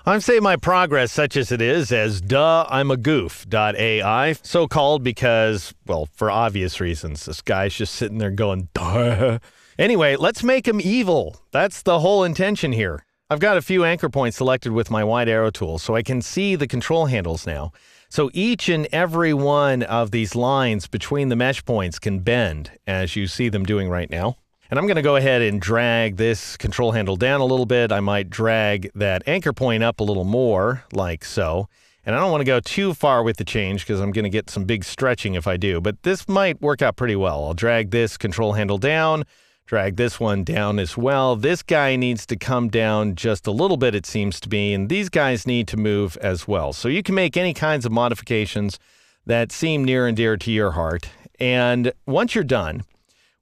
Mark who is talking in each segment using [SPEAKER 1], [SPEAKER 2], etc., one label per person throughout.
[SPEAKER 1] I'm saying my progress, such as it is, as AI, so called because, well, for obvious reasons. This guy's just sitting there going, duh. Anyway, let's make him evil. That's the whole intention here. I've got a few anchor points selected with my wide arrow tool, so I can see the control handles now. So each and every one of these lines between the mesh points can bend, as you see them doing right now. And I'm going to go ahead and drag this control handle down a little bit. I might drag that anchor point up a little more, like so. And I don't want to go too far with the change because I'm going to get some big stretching if I do. But this might work out pretty well. I'll drag this control handle down, drag this one down as well. This guy needs to come down just a little bit, it seems to be. And these guys need to move as well. So you can make any kinds of modifications that seem near and dear to your heart. And once you're done,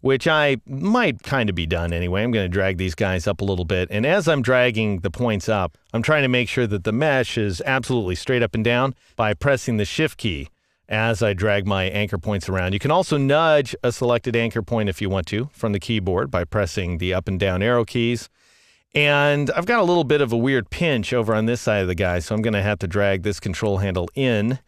[SPEAKER 1] which I might kind of be done anyway. I'm going to drag these guys up a little bit. And as I'm dragging the points up, I'm trying to make sure that the mesh is absolutely straight up and down by pressing the Shift key as I drag my anchor points around. You can also nudge a selected anchor point if you want to from the keyboard by pressing the up and down arrow keys. And I've got a little bit of a weird pinch over on this side of the guy, so I'm going to have to drag this control handle in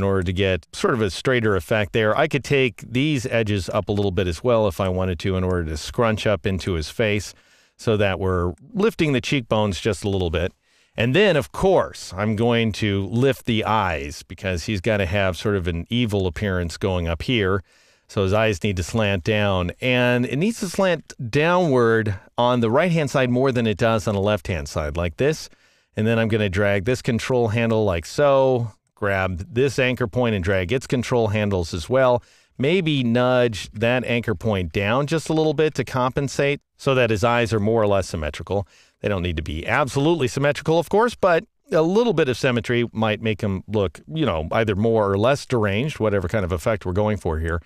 [SPEAKER 1] order to get sort of a straighter effect there. I could take these edges up a little bit as well if I wanted to in order to scrunch up into his face so that we're lifting the cheekbones just a little bit. And then, of course, I'm going to lift the eyes because he's got to have sort of an evil appearance going up here. So his eyes need to slant down, and it needs to slant downward on the right-hand side more than it does on the left-hand side, like this. And then I'm going to drag this control handle like so, grab this anchor point and drag its control handles as well. Maybe nudge that anchor point down just a little bit to compensate so that his eyes are more or less symmetrical. They don't need to be absolutely symmetrical, of course, but a little bit of symmetry might make him look, either more or less deranged, whatever kind of effect we're going for here.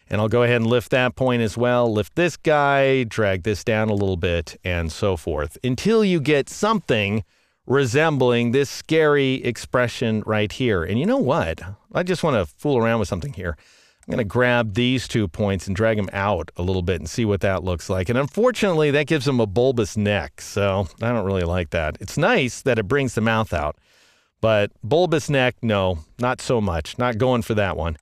[SPEAKER 1] And I'll go ahead and lift that point as well. Lift this guy, drag this down a little bit, and so forth, until you get something resembling this scary expression right here. And you know what? I just want to fool around with something here. I'm going to grab these 2 points and drag them out a little bit and see what that looks like. And unfortunately, that gives him a bulbous neck, so I don't really like that. It's nice that it brings the mouth out, but bulbous neck, no, not so much. Not going for that one.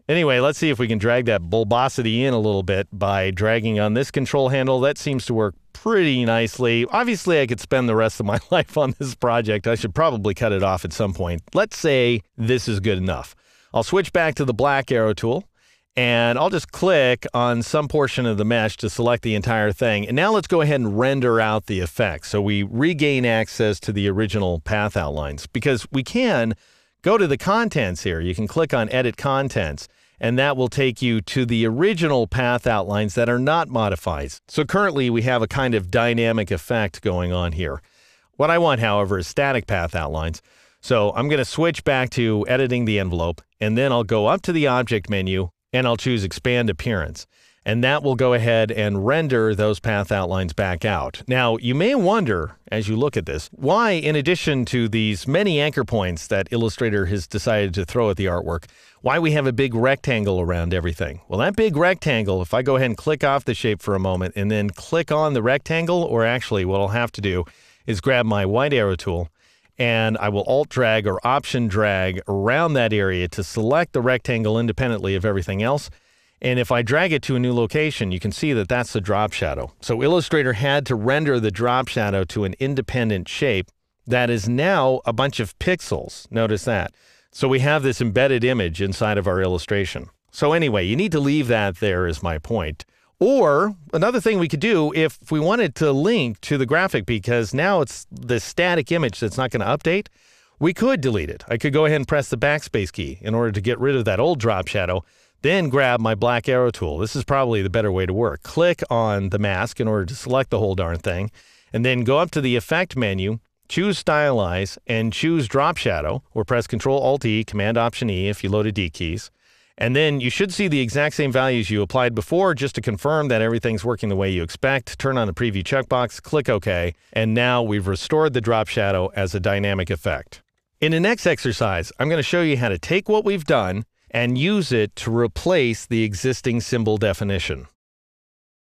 [SPEAKER 1] Anyway, let's see if we can drag that bulbosity in a little bit by dragging on this control handle. That seems to work pretty nicely. Obviously, I could spend the rest of my life on this project. I should probably cut it off at some point. Let's say this is good enough. I'll switch back to the black arrow tool, and I'll just click on some portion of the mesh to select the entire thing. And now let's go ahead and render out the effect so we regain access to the original path outlines, because we can go to the contents here. You can click on Edit Contents, and that will take you to the original path outlines that are not modified. So currently we have a kind of dynamic effect going on here. What I want, however, is static path outlines. So I'm going to switch back to editing the envelope, and then I'll go up to the object menu and I'll choose Expand Appearance. And that will go ahead and render those path outlines back out. Now, you may wonder, as you look at this, why, in addition to these many anchor points that Illustrator has decided to throw at the artwork, why we have a big rectangle around everything. Well, that big rectangle, if I go ahead and click off the shape for a moment and then click on the rectangle, or actually what I'll have to do is grab my white arrow tool, and I will Alt drag or Option drag around that area to select the rectangle independently of everything else. And if I drag it to a new location, you can see that that's the drop shadow. So Illustrator had to render the drop shadow to an independent shape that is now a bunch of pixels. Notice that. So we have this embedded image inside of our illustration. So anyway, you need to leave that there is my point. Or another thing we could do if we wanted to link to the graphic, because now it's the static image that's not going to update, we could delete it. I could go ahead and press the backspace key in order to get rid of that old drop shadow. Then grab my black arrow tool. This is probably the better way to work. Click on the mask in order to select the whole darn thing, and then go up to the Effect menu, choose Stylize, and choose Drop Shadow, or press Ctrl-Alt-E, Command-Option-E if you loaded D keys. And then you should see the exact same values you applied before just to confirm that everything's working the way you expect. Turn on the Preview checkbox, click OK, and now we've restored the drop shadow as a dynamic effect. In the next exercise, I'm going to show you how to take what we've done and use it to replace the existing symbol definition.